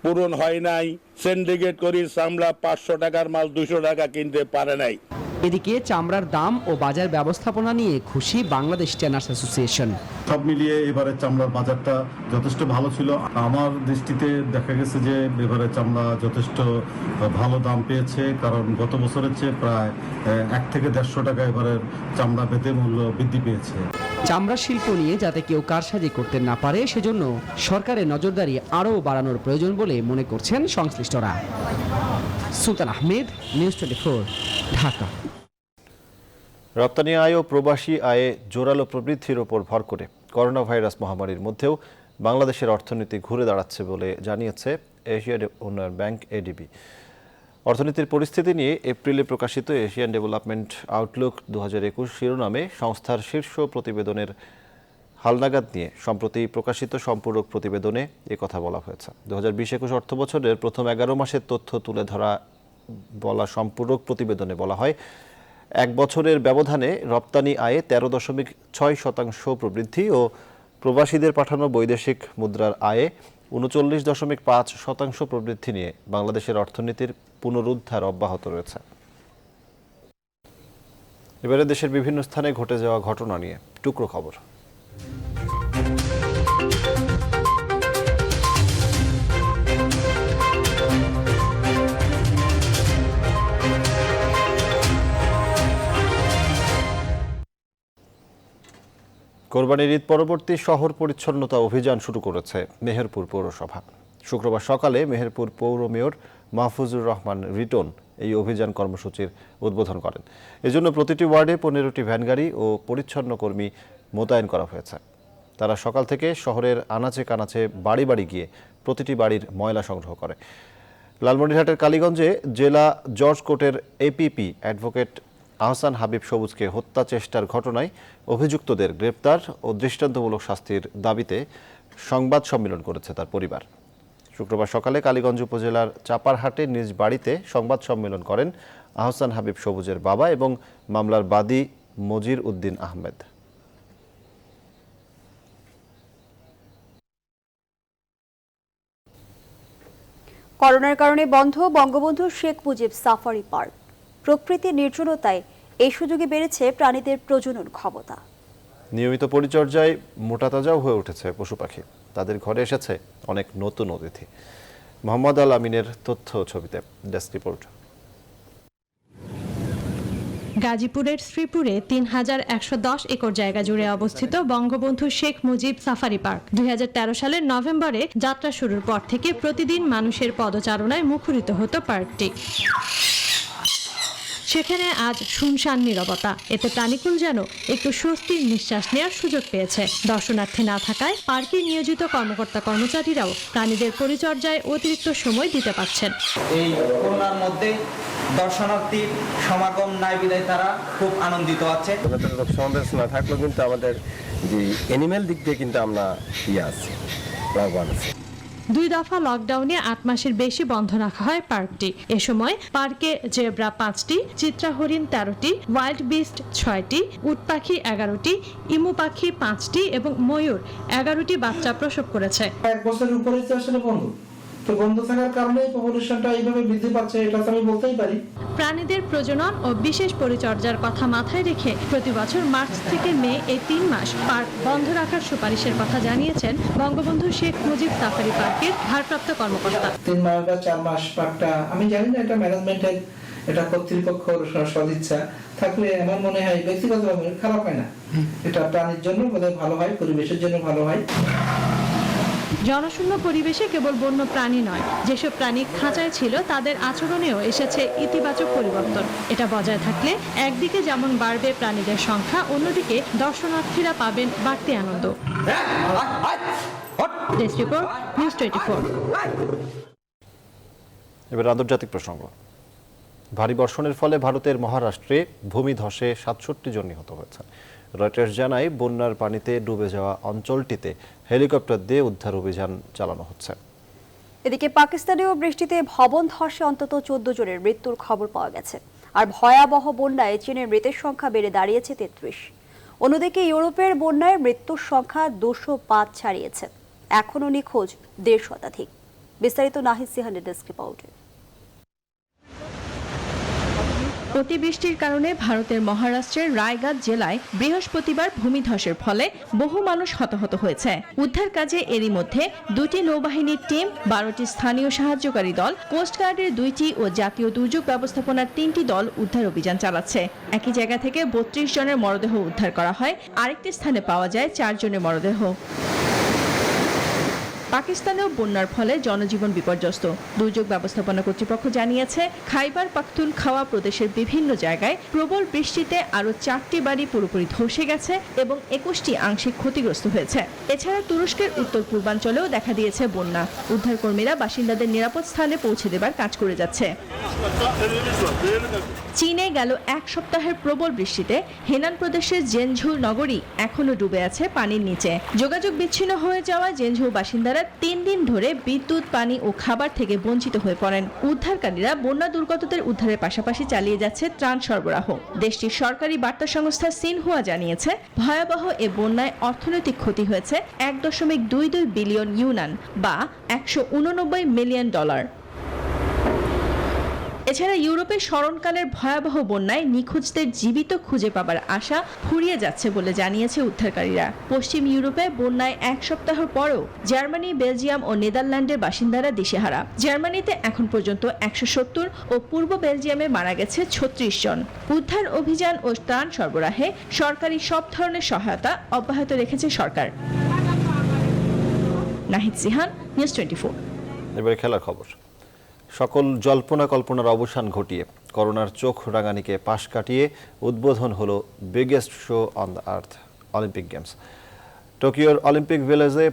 পূরণ হয় নাই। সিন্ডিকেট করি চামড়া 500 টাকার মাল 200 টাকা কিনতে পারে নাই। এদিকে চামড়ার দাম ও বাজার ব্যবস্থাপনা নিয়ে খুশি বাংলাদেশ ট্যানার্স অ্যাসোসিয়েশন। সব মিলিয়ে এবারে চামড়ার বাজারটা যথেষ্ট ভালো ছিল। আমার দৃষ্টিতে দেখা গেছে যে এবারে চামড়া যথেষ্ট ভালো দাম পেয়েছে, কারণ গত বছরের চেয়ে প্রায় 1 থেকে 150 টাকা এবারে চামড়া পেতে মূল্য বৃদ্ধি পেয়েছে। চামড়া শিল্প নিয়ে যাতে কেউ কারসাজি করতে না পারে সেজন্য সরকারের নজরদারি আরও বাড়ানোর প্রয়োজন বলে মনে করছেন সংশ্লিষ্টরা। সুলতান আহমেদ, নিউজ 24, ঢাকা। রপ্তানি আয় ও প্রবাসী আয়ে জোরালো প্রবৃদ্ধির ওপর ভর করে করোনা ভাইরাস মহামারীর মধ্যেও বাংলাদেশের অর্থনীতি ঘুরে দাঁড়াচ্ছে বলে জানিয়েছে এশিয়া উন্নয়ন ব্যাংক এডিবি। অর্থনীতির পরিস্থিতি নিয়ে এপ্রিলে প্রকাশিত এশিয়ান ডেভেলপমেন্ট আউটলুক 2021 শিরোনামে সংস্থার শীর্ষ প্রতিবেদনের হালনাগাদ নিয়ে সম্প্রতি প্রকাশিত সম্পূরক প্রতিবেদনে একথা বলা হয়েছে। 2020-21 অর্থবছরের প্রথম 11 মাসের তথ্য তুলে ধরা বলা সম্পূরক প্রতিবেদনে বলা হয়, 1 বছরের ব্যবধানে রপ্তানি আয়ে 13.6% প্রবৃদ্ধি ও প্রবাসীদের পাঠানো বৈদেশিক মুদ্রার আয়ে 39.5% প্রবৃদ্ধি নিয়ে বাংলাদেশের অর্থনীতির পুনরুদ্ধার অব্যাহত রয়েছে। এবারে দেশের বিভিন্ন স্থানে ঘটে যাওয়া ঘটনা নিয়ে টুকরো খবর। কোরবানির ঈদ পরবর্তী শহর পরিচ্ছন্নতা অভিযান শুরু করেছে মেহেরপুর পৌরসভা। শুক্রবার সকালে মেহেরপুর পৌর মেয়র মাহফুজুর রহমান রিটন এই অভিযান কর্মসূচির উদ্বোধন করেন। এজন্য প্রতিটি ওয়ার্ডে 15টি ভ্যানগাড়ি ও পরিচ্ছন্ন কর্মী মোতায়েন করা হয়েছে। তারা সকাল থেকে শহরের আনাচে কানাচে বাড়ি বাড়ি গিয়ে প্রতিটি বাড়ির ময়লা সংগ্রহ করে। লালমনিরহাটের কালীগঞ্জে জেলা জজ কোর্টের এপিপি অ্যাডভোকেট আহসান হাবিব সবুজকে হত্যা চেষ্টার ঘটনায় অভিযুক্তদের গ্রেপ্তার ও দৃষ্টান্তমূলক শাস্তির দাবিতে সংবাদ সম্মেলন করেছে তার পরিবার। শুক্রবার সকালে কালীগঞ্জ উপজেলার চাপারহাটে নিজ বাড়িতে সংবাদ সম্মেলন করেন আহসান হাবিব সবুজের বাবা এবং মামলার বাদী মজির উদ্দিন আহমেদ। করোনার কারণে বন্ধ বঙ্গবন্ধু শেখ মুজিব সাফারি পার্ক। প্রকৃতির নির্জনতায় এই সুযোগে বেড়েছে প্রাণীদের প্রজনন ক্ষমতা। নিয়মিত পরিচর্যায় মোটাতাজাও হয়ে উঠেছে পশু পাখি। তাদের ঘরে এসেছে অনেক নতুন অতিথি। মোহাম্মদ আল আমিনের তথ্য ছবিতে ডেস্ক রিপোর্ট। গাজীপুরের শ্রীপুরে 3110 একর জায়গা জুড়ে অবস্থিত বঙ্গবন্ধু শেখ মুজিব সাফারি পার্ক 2013 সালের নভেম্বরে যাত্রা শুরুর পর থেকে প্রতিদিন মানুষের পদচারণায় মুখরিত হতো পার্কটি। সেখানে আজ শুনশান নীরবতা। এতে প্রাণীকুল যেন একটু স্বস্তির নিঃশ্বাস নেওয়ার সুযোগ পেয়েছে। দর্শনার্থী না থাকায় পার্কে নিয়োজিত কর্মকর্তা কর্মচারীরাও প্রাণীদের পরিচর্যায় অতিরিক্ত সময় দিতে পারছেন। এই করোনার মধ্যে দর্শনার্থীর সমাগম নাই বিধায় তারা খুব আনন্দিত আছে। লোক সমাবেশ না থাকলেও কিন্তু আমাদের যে অ্যানিমেল দিক দিয়ে কিন্তু আমরা আছি, লাভবান আছি। 2 দফা লকডাউনে 8 মাসের বেশি বন্ধ রাখা হয় পার্কটি। এ সময় পার্কে জেব্রা 5টি, চিত্রা হরিণ 13টি, ওয়াইল্ড বিস্ট 6টি, উট পাখি 11টি, ইমু পাখি 5টি এবং ময়ূর 11টি বাচ্চা প্রসব করেছে। 1 বছরের উপরে আসলে বন্ধ, তো বন্ধ থাকার কারণে পপুলেশনটা এইভাবে বৃদ্ধি পাচ্ছে, এটা তো আমি বলতেই পারি। প্রাণীদের প্রজনন ও বিশেষ পরিচর্যার কথা মাথায় রেখে প্রতি বছর মার্চ থেকে মে এই 3 মাস পার্ক বন্ধ রাখার সুপারিশের কথা জানিয়েছেন বঙ্গবন্ধু শেখ মুজিব সাফারি পার্কের ভারপ্রাপ্ত কর্মকর্তা। 3 মাস বা 4 মাস পার্কটা, আমি জানি না এটা ম্যানেজমেন্টের, এটা কর্তৃপক্ষের সদিচ্ছা থাকলে আমার মনে হয় ব্যক্তিগতভাবে খারাপ হয় না। এটা প্রাণীর জন্য বোধহয় ভালো হয়, পরিবেশের জন্য ভালো হয়। জনশূন্য পরিবেশে কেবল বন্য প্রাণী নয়, যেসব প্রাণী খাঁচায় ছিল তাদের আচরণেও এসেছে ইতিবাচক পরিবর্তন। এটা বজায় থাকলে একদিকে যেমন বাড়বে প্রাণীদের সংখ্যা, অন্যদিকে দর্শনার্থীরা পাবেন বাড়তি আনন্দ। Desk report, news 24। এবার আন্তর্জাতিক প্রসঙ্গ। ভারী বর্ষণের ফলে ভারতের মহারাষ্ট্রে ভূমিধসে 67 জন নিহত হয়েছেন। রয়টার্স জানায়, বন্যার পানিতে ডুবে যাওয়া অঞ্চলটিতে হেলিকপ্টার দিয়ে উদ্ধার অভিযান চালানো হচ্ছে। এদিকে পাকিস্তানেও বৃষ্টিতে ভবন ধসে অন্তত 14 জনের মৃত্যুর খবর পাওয়া গেছে। আর ভয়াবহ বন্যায় চীনের মৃতের সংখ্যা বেড়ে দাঁড়িয়েছে 33। অন্যদিকে ইউরোপের বন্যায় মৃত্যুর সংখ্যা 205 ছাড়িয়েছে। এখনও নিখোঁজ 1.5 শতাধিক। বিস্তারিত নাহিদ সিহানের ডেস্ক রিপোর্টে। অতিবৃষ্টির কারণে ভারতের মহারাষ্ট্রের রায়গঞ্জ জেলায় বৃহস্পতিবার ভূমিধসের ফলে বহু মানুষ হতাহত হয়েছে। উদ্ধার কাজে এরই মধ্যে 2টি নৌবাহিনীর টিম, 12টি স্থানীয় সাহায্যকারী দল, কোস্টগার্ডের 2টি ও জাতীয় দুর্যোগ ব্যবস্থাপনার 3টি দল উদ্ধার অভিযান চালাচ্ছে। একই জায়গা থেকে 32 জনের মরদেহ উদ্ধার করা হয়। আরেকটি স্থানে পাওয়া যায় 4 জনের মরদেহ। পাকিস্তানেও বন্যার ফলে জনজীবন বিপর্যস্ত। দুর্যোগ ব্যবস্থাপনা কর্তৃপক্ষ জানিয়েছে, খাইবার পাখতুনখাওয়া প্রদেশের বিভিন্ন জায়গায় প্রবল বৃষ্টিতে আরও 4টি বাড়ি পুরোপুরি ধসে গেছে এবং 21টি আংশিক ক্ষতিগ্রস্ত হয়েছে। এছাড়া তুরস্কের উত্তর পূর্বাঞ্চলেও দেখা দিয়েছে বন্যা। উদ্ধারকর্মীরা বাসিন্দাদের নিরাপদ স্থানে পৌঁছে দেবার কাজ করে যাচ্ছে। চীনে গেল এক সপ্তাহের প্রবল বৃষ্টিতে হেনান প্রদেশের জেনঝু নগরী এখনো ডুবে আছে পানির নিচে। যোগাযোগ বিচ্ছিন্ন হয়ে যাওয়া জেনঝু বাসিন্দারা 3 দিন ধরে বিদ্যুৎ, পানি ও খাবার থেকে বঞ্চিত হয়ে পড়েন। উদ্ধারকারীরা বন্যা দুর্গতদের উদ্ধারের পাশাপাশি চালিয়ে যাচ্ছে ত্রাণ সরবরাহ। দেশটির সরকারি বার্তা সংস্থা সিনহুয়া জানিয়েছে, ভয়াবহ এ বন্যায় অর্থনৈতিক ক্ষতি হয়েছে 1.22 বিলিয়ন ইউনান বা $189 মিলিয়ন। এছাড়া ইউরোপের স্মরণকালের ভয়াবহ বন্যায় নিখোঁজদের জীবিত খুঁজে পাবার আশা ফুরিয়ে যাচ্ছে বলে জানিয়েছে উদ্ধারকারীরা। পশ্চিম ইউরোপে বন্যায় এক সপ্তাহ পরেও জার্মানি, বেলজিয়াম ও নেদারল্যান্ডের বাসিন্দারা দিশেহারা। জার্মানিতে এখন পর্যন্ত 170 ও পূর্ব বেলজিয়ামে মারা গেছে 36 জন। উদ্ধার অভিযান ও ত্রাণ সরবরাহে সরকারি সব ধরনের সহায়তা অব্যাহত রেখেছে সরকার। নাহিদ সিহান, নিউজ 24। এবারে খেলার খবর। সকল জল্পনা কল্পনার অবসান ঘটিয়ে করোনার চোখ রাঙানিকে পাশ কাটিয়ে উদ্বোধন হলো biggest show on the earth, Olympic games. টোকিওর অলিম্পিক ভিলেজে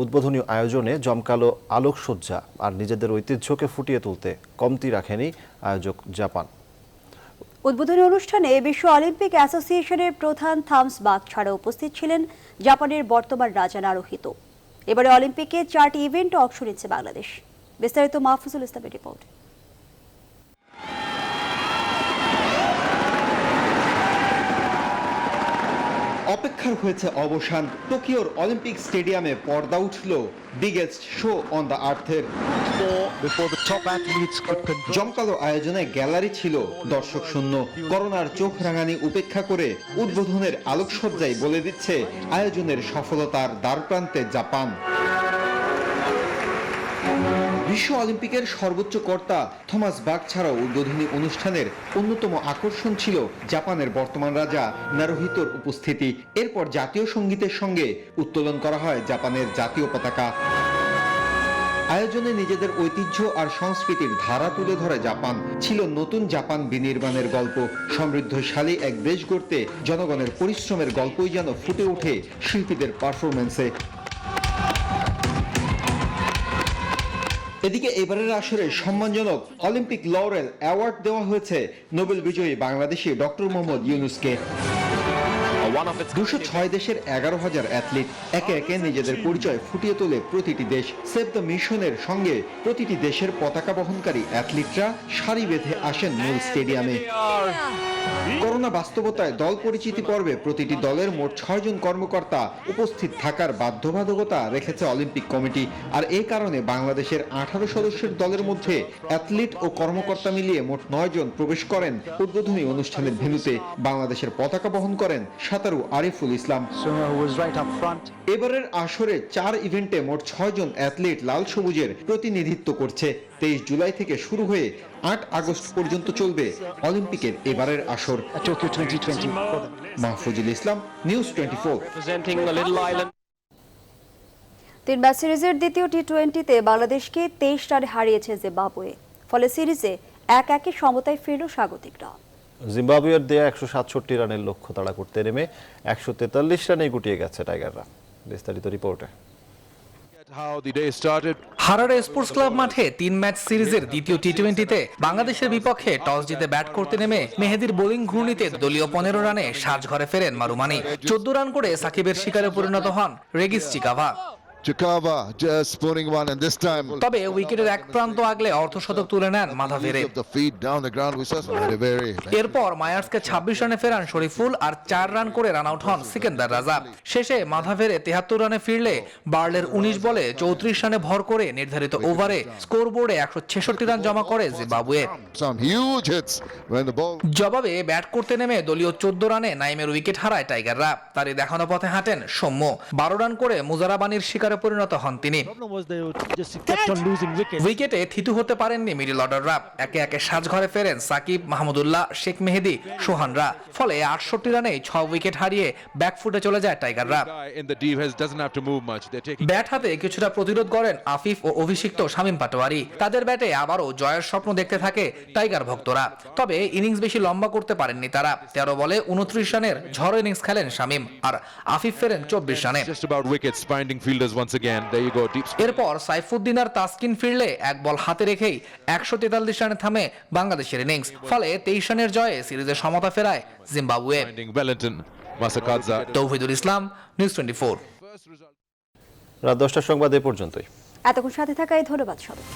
উদ্বোধনী আয়োজনে জমকালো আলোকসজ্জা আর নিজেদের ঐতিহ্যকে ফুটিয়ে তুলতে কমতি রাখেনি আয়োজক জাপান। উদ্বোধনী অনুষ্ঠানে বিশ্ব অলিম্পিক অ্যাসোসিয়েশনের প্রধান থামস বাক ছাড়া উপস্থিত ছিলেন জাপানের বর্তমান রাজা নারুহিতো। এবারে অলিম্পিকে 4টি ইভেন্টে অংশ নিচ্ছে বাংলাদেশ। বিস্তারিত মাহফুজুল ইসলামের রিপোর্ট। অপেক্ষার হয়েছে অবসান। টোকিওর অলিম্পিক স্টেডিয়ামে পর্দা উঠল বিগেস্ট শো অন দ্য আর্থের। জমকালো আয়োজনে গ্যালারি ছিল দর্শক শূন্য। করোনার চোখ রাঙানি উপেক্ষা করে উদ্বোধনের আলোকসজ্জাই বলে দিচ্ছে আয়োজনের সফলতার দ্বারপ্রান্তে জাপান। বিশ্ব অলিম্পিকের সর্বোচ্চ কর্তা থমাস বাক ছাড়াও উদ্বোধনী অনুষ্ঠানের অন্যতম আকর্ষণ ছিল জাপানের বর্তমান রাজা নারুহিতোর উপস্থিতি। এরপর জাতীয় সঙ্গীতের সঙ্গে উত্তোলন করা হয় জাপানের জাতীয় পতাকা। আয়োজনে নিজেদের ঐতিহ্য আর সংস্কৃতির ধারা তুলে ধরে জাপান। ছিল নতুন জাপান বিনির্মাণের গল্প। সমৃদ্ধশালী এক দেশ গড়তে জনগণের পরিশ্রমের গল্পই যেন ফুটে ওঠে শিল্পীদের পারফরমেন্সে। এদিকে এবারের আসরে সম্মানজনক অলিম্পিক লরেল অ্যাওয়ার্ড দেওয়া হয়েছে নোবেল বিজয়ী বাংলাদেশি ডক্টর মোহাম্মদ ইউনুসকে। 206 দেশের 11,000 অ্যাথলিট একে একে নিজেদের পরিচয় ফুটিয়ে তোলে প্রতিটি দেশ। সেভ দ্য মিশনের সঙ্গে প্রতিটি দেশের পতাকা বহনকারী অ্যাথলিটরা সারি বেঁধে আসেন মূল স্টেডিয়ামে। করোনা বাস্তবতায় দল পরিচিতি পর্বে প্রতিটি দলের মোট 6 জন কর্মকর্তা উপস্থিত থাকার বাধ্যবাধকতা রেখেছে অলিম্পিক কমিটি। আর এই কারণে বাংলাদেশের 18 সদস্যের দলের মধ্যে অ্যাথলিট ও কর্মকর্তা মিলিয়ে মোট 9 জন প্রবেশ করেন উদ্বোধনী অনুষ্ঠানের ভেন্যুতে। বাংলাদেশের পতাকা বহন করেন সাঁতারু আরিফুল ইসলাম। এবারের আসরে 4 ইভেন্টে মোট 6 জন অ্যাথলিট লাল সবুজের প্রতিনিধিত্ব করছে। 23 জুলাই থেকে শুরু হয়ে 8 আগস্ট পর্যন্ত চলবে অলিম্পিকের এবারের আসর। মাহফুজুল ইসলাম, নিউজ 24। 3 ম্যাচ সিরিজের দ্বিতীয় টি20তে বাংলাদেশকে 23 রানে হারিয়েছে জিম্বাবুয়ে। ফলে সিরিজে 1-1 সমতায় ফিরল স্বাগতিকরা। জিম্বাবুয়ের দেয়া 167 রানের লক্ষ্য তাড়া করতে নেমে 143 রানেই গুটিয়ে গেছে টাইগাররা। বিস্তারিত রিপোর্টে। হারারে স্পোর্টস ক্লাব মাঠে 3 ম্যাচ সিরিজের দ্বিতীয় টি20তে বাংলাদেশের বিপক্ষে টস জিতে ব্যাট করতে নেমে মেহেদীর বোলিং ঘূর্ণিতে দলীয় 15 রানে সাজঘরে ফেরেন মারুমানি। 14 রান করে সাকিবের শিকারে পরিণত হন Regis চিকাভা। Chikava just putting one, and this time তবে উইকেটের এক প্রান্ত আগলে অর্ধশতক তুলে নেন মাথাভেরে। the feet down the ground. We saw very. এরপর মায়ার্সকে 26 রানে ফেরান শরীফুল আর 4 রান করে রান আউট হন সিকান্দার রাজা। শেষে মাথাভেরে 73 রানে ফিরলে বার্লের 19 বলে 34 রানে ভর করে নির্ধারিত ওভারে স্কোরবোর্ডে 166 রান জমা করে Zimbabwe. Some huge hits when the ball. জবাবে ব্যাট করতে নেমে দলীয় 14 রানে নাইমের উইকেট হারায় টাইগাররা। তারই দেখানো পথে হাঁটেন সৌম্য। 12 রান করে মুজারাবানির শিকারে পরিণত হন তিনি। উইকেটে থিতু হতে পারেননি মিডল অর্ডাররা। একে একে সাজঘরে ফেরেন সাকিব, মাহমুদুল্লাহ, শেখ মেহেদি, সোহানরা। ফলে 68 রানেই 6 উইকেট হারিয়ে ব্যাকফুটে চলে যায় টাইগাররা। ব্যাট হাতে কিছুটা প্রতিরোধ করেন আফিফ ও অভিষিক্ত শামীম পাটোয়ারি। তাদের ব্যাটে আবারও জয়ের স্বপ্ন দেখতে থাকে টাইগার ভক্তরা। তবে ইনিংস বেশি লম্বা করতে পারেননি তারা। 13 বলে 29 রানের ঝড় ইনিংস খেলেন শামীম, আর আফিফ ফেরেন 24 রানে। এরপর সাইফুদ্দিন আর তাসকিন ফিরলে এক বল হাতে রেখেই 143 রানে থামে বাংলাদেশের ইনিংস। ফলে 23 রানের জয়ে সিরিজে সমতা ফেরায় জিম্বাবুয়ে। তৌহিদুল ইসলাম, নিউজ 24। রাত 10টার সংবাদ এ পর্যন্তই। এতক্ষণ সাথে থাকায় ধন্যবাদ সবাই।